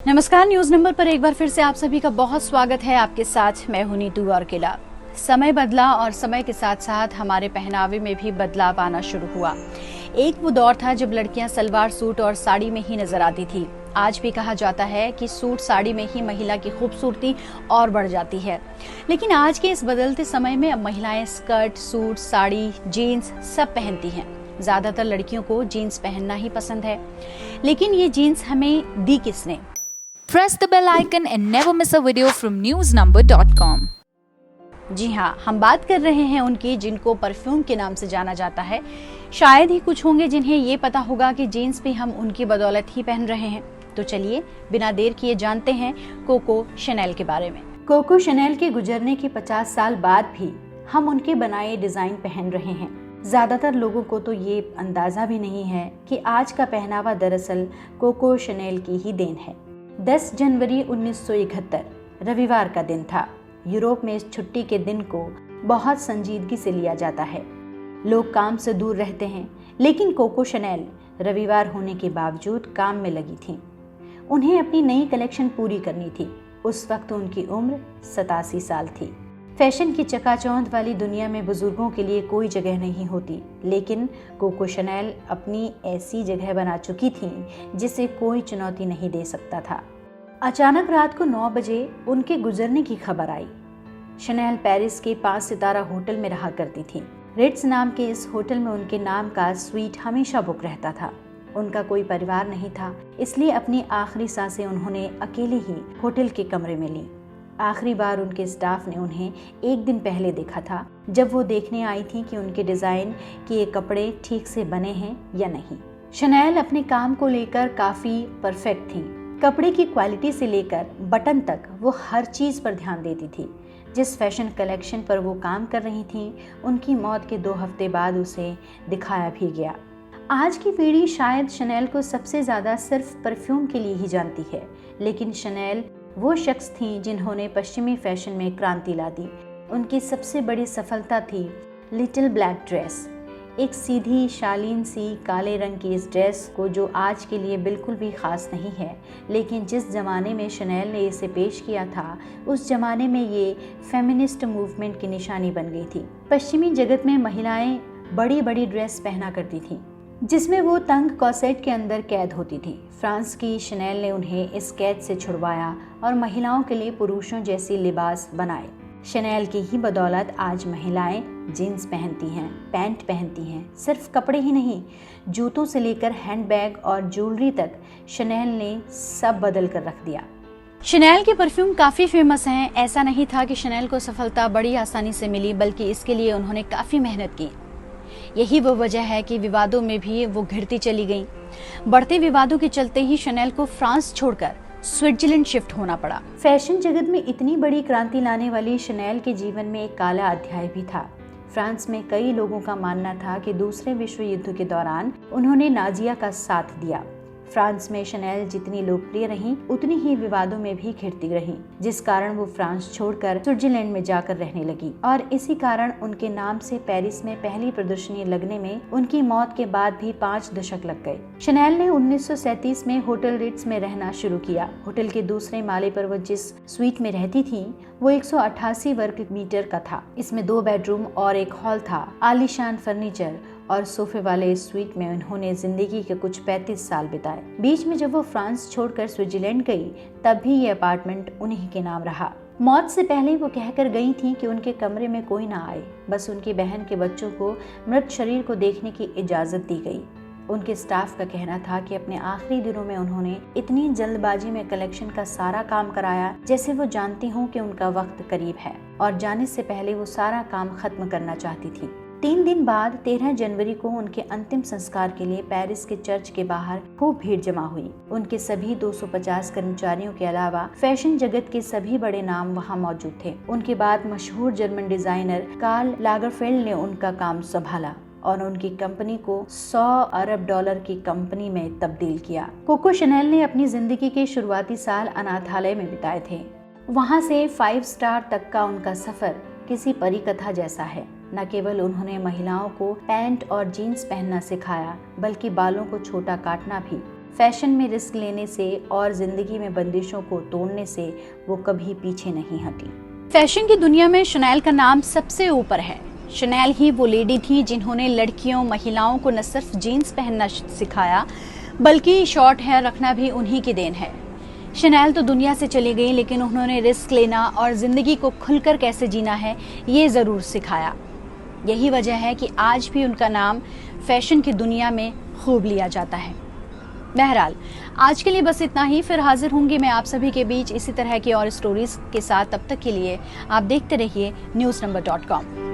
नमस्कार, news number पर एक बार फिर से आप सभी का बहुत स्वागत है। आपके साथ मैं हूं नीतू गौरकिला। समय बदला और समय के साथ साथ हमारे पहनावे में भी बदलाव आना शुरू हुआ। एक वो दौर था जब लड़कियां सलवार सूट और साड़ी में ही नजर आती थी। आज भी कहा जाता है कि सूट साड़ी में ही महिला की खूबसूरती और बढ़ जाती है, लेकिन आज के इस बदलते समय में अब महिलाएं स्कर्ट, सूट, साड़ी, जीन्स सब पहनती हैं। ज्यादातर लड़कियों को जीन्स पहनना ही पसंद है, लेकिन ये जीन्स हमें दी किसने? Press the bell icon and never miss a video from newsnumber.com। जी हाँ, हम बात कर रहे हैं उनकी जिनको परफ्यूम के नाम से जाना जाता है। शायद ही कुछ होंगे जिन्हें ये पता होगा कि जीन्स भी हम उनकी बदौलत ही पहन रहे हैं। तो चलिए बिना देर किए जानते हैं कोको शैनेल के बारे में। कोको शैनेल के गुजरने के 50 साल बाद भी हम उनके बनाए डिजाइन पहन रहे हैं। ज्यादातर लोगों को तो ये अंदाजा भी नहीं है कि आज का पहनावा दरअसल कोको शैनेल की ही देन है। 10 जनवरी 1971 रविवार का दिन था। यूरोप में इस छुट्टी के दिन को बहुत संजीदगी से लिया जाता है। लोग काम से दूर रहते हैं, लेकिन कोको शैनेल रविवार होने के बावजूद काम में लगी थी। उन्हें अपनी नई कलेक्शन पूरी करनी थी। उस वक्त उनकी उम्र 87 साल थी। फैशन की चकाचौंध वाली दुनिया में बुजुर्गों के लिए कोई जगह नहीं होती, लेकिन कोको शैनेल अपनी ऐसी जगह बना चुकी थी जिसे कोई चुनौती नहीं दे सकता था। अचानक रात को 9 बजे उनके गुजरने की खबर आई। शैनेल पेरिस के 5 सितारा होटल में रहा करती थी। रिट्स नाम के इस होटल में उनके नाम का स्वीट हमेशा बुक रहता था। उनका कोई परिवार नहीं था, इसलिए अपनी आखिरी सांसें उन्होंने अकेले ही होटल के कमरे में ली। आखिरी बार उनके स्टाफ ने उन्हें एक दिन पहले देखा था, जब वो देखने आई थी कि उनके डिजाइन किए कपड़े ठीक से बने हैं या नहीं। शैनेल अपने काम को लेकर काफी परफेक्ट थी। कपड़े की क्वालिटी से लेकर बटन तक वो हर चीज पर ध्यान देती थी। जिस फैशन कलेक्शन पर वो काम कर रही थी, उनकी मौत के 2 हफ्ते बाद उसे दिखाया भी गया। आज की पीढ़ी शायद शैनेल को सबसे ज्यादा सिर्फ परफ्यूम के लिए ही जानती है, लेकिन शैनेल वो शख्स थी जिन्होंने पश्चिमी फैशन में क्रांति ला दी। उनकी सबसे बड़ी सफलता थी लिटिल ब्लैक ड्रेस। एक सीधी शालीन सी काले रंग की इस ड्रेस को, जो आज के लिए बिल्कुल भी खास नहीं है, लेकिन जिस जमाने में शैनेल ने इसे पेश किया था, उस जमाने में ये फेमिनिस्ट मूवमेंट की निशानी बन गई थी। पश्चिमी जगत में महिलाएं बड़ी बड़ी ड्रेस पहना करती थीं, जिसमें वो तंग कॉर्सेट के अंदर कैद होती थी। फ्रांस की शैनेल ने उन्हें इस कैद से छुड़वाया और महिलाओं के लिए पुरुषों जैसी लिबास बनाए। शैनेल की ही बदौलत आज महिलाएं जीन्स पहनती हैं, पैंट पहनती हैं। सिर्फ कपड़े ही नहीं, जूतों से लेकर हैंडबैग और ज्वेलरी तक शैनेल ने सब बदल कर रख दिया। शैनेल के परफ्यूम काफी फेमस हैं। ऐसा नहीं था कि शैनेल को सफलता बड़ी आसानी से मिली, बल्कि इसके लिए उन्होंने काफी मेहनत की। यही वो वजह है कि विवादों में भी वो घिरती चली गईं। बढ़ते विवादों के चलते ही शैनेल को फ्रांस छोड़कर स्विट्जरलैंड शिफ्ट होना पड़ा। फैशन जगत में इतनी बड़ी क्रांति लाने वाली शैनेल के जीवन में एक काला अध्याय भी था। फ्रांस में कई लोगों का मानना था कि दूसरे विश्व युद्ध के दौरान उन्होंने नाजिया का साथ दिया। फ्रांस में शैनेल जितनी लोकप्रिय रही, उतनी ही विवादों में भी घिरती रही, जिस कारण वो फ्रांस छोड़कर स्विट्जरलैंड में जाकर रहने लगी। और इसी कारण उनके नाम से पेरिस में पहली प्रदर्शनी लगने में उनकी मौत के बाद भी 5 दशक लग गए। शैनेल ने 1937 में होटल रिट्स में रहना शुरू किया। होटल के दूसरे माले पर वो जिस स्वीट में रहती थी, वो 188 वर्ग मीटर का था। इसमें 2 बेडरूम और एक हॉल था। आलीशान फर्नीचर और सोफे वाले इस स्वीट में उन्होंने जिंदगी के कुछ 35 साल बिताए। बीच में जब वो फ्रांस छोड़कर स्विट्जरलैंड गई, तब भी ये अपार्टमेंट उन्हीं के नाम रहा। मौत से पहले वो कहकर गई थी कि उनके कमरे में कोई ना आए, बस उनकी बहन के बच्चों को मृत शरीर को देखने की इजाजत दी गई। उनके स्टाफ का कहना था कि अपने आखिरी दिनों में उन्होंने इतनी जल्दबाजी में कलेक्शन का सारा काम कराया, जैसे वो जानती हों कि उनका वक्त करीब है और जाने से पहले वो सारा काम खत्म करना चाहती थी। 3 दिन बाद 13 जनवरी को उनके अंतिम संस्कार के लिए पेरिस के चर्च के बाहर खूब भीड़ जमा हुई। उनके सभी 250 कर्मचारियों के अलावा फैशन जगत के सभी बड़े नाम वहां मौजूद थे। उनके बाद मशहूर जर्मन डिजाइनर कार्ल लागरफेल्ड ने उनका काम संभाला और उनकी कंपनी को $100 अरब की कंपनी में तब्दील किया। कोको शैनेल ने अपनी जिंदगी के शुरुआती साल अनाथालय में बिताए थे। वहां से 5 स्टार तक का उनका सफर किसी परी कथा जैसा है। न केवल उन्होंने महिलाओं को पैंट और जीन्स पहनना सिखाया, बल्कि बालों को छोटा काटना भी। फैशन में रिस्क लेने से और जिंदगी में बंदिशों को तोड़ने से वो कभी पीछे नहीं हटी। फैशन की दुनिया में शनेल का नाम सबसे ऊपर है। शनेल ही वो लेडी थी जिन्होंने लड़कियों महिलाओं को न सिर्फ जीन्स पहनना सिखाया बल्कि शॉर्ट हेयर रखना भी उन्हीं की देन है। शनेल तो दुनिया से चली गई, लेकिन उन्होंने रिस्क लेना और जिंदगी को खुलकर कैसे जीना है ये जरूर सिखाया। यही वजह है कि आज भी उनका नाम फैशन की दुनिया में खूब लिया जाता है। बहरहाल आज के लिए बस इतना ही। फिर हाजिर होंगी मैं आप सभी के बीच इसी तरह की और स्टोरीज के साथ। तब तक के लिए आप देखते रहिए newsnumber.com।